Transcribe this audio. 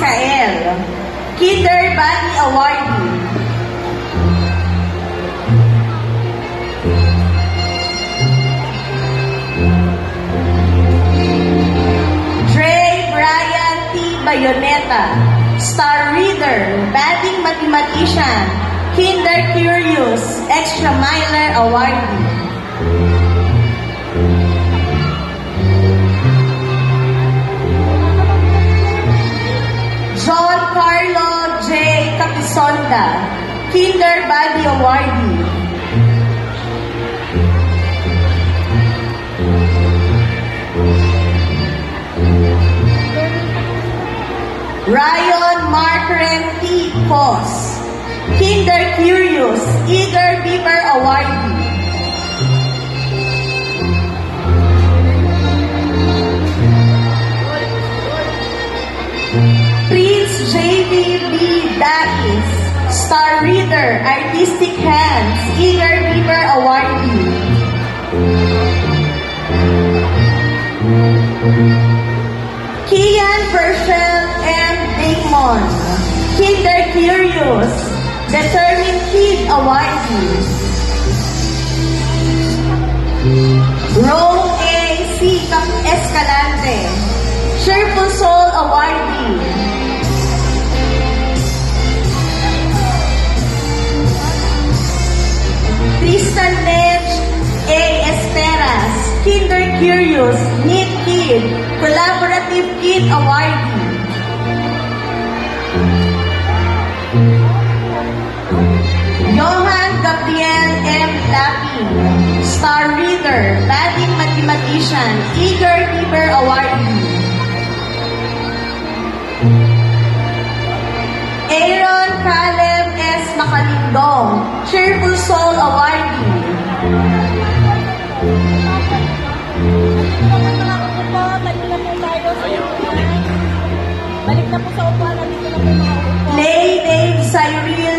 Iscael, Kinder Body Awardee. Brian T. Bayoneta, Star Reader, Budding Mathematician, Kinder Curious, Extra Miler Awardee. John Carlo J. Capisonda, Kinder Body Awardee. Ryan Mark Renti Pos, Kinder Curious, Eager Beaver Awardee. Prince J.B. B. Dais, Star Reader, Artistic Hands, Eager Beaver Awardee. Kian Pershel M. Damon, Kinder Curious, Determined Kid Awardee. Rome A. C. Escalante, Cheerful Soul Awardee. Tristan Nedge A. Esperas, Kinder Curious, Neat Kid, Collaborative Kid Awardee. Johan Gabriel M. Lapin, Star Reader, Budding Mathematician, Eager Beaver Awardee. Aaron Caleb S. Makalindong, Cheerful Soul Awardee. Balik na po sa upuan. Nandito na po mga upuan. Lay Dave Cyril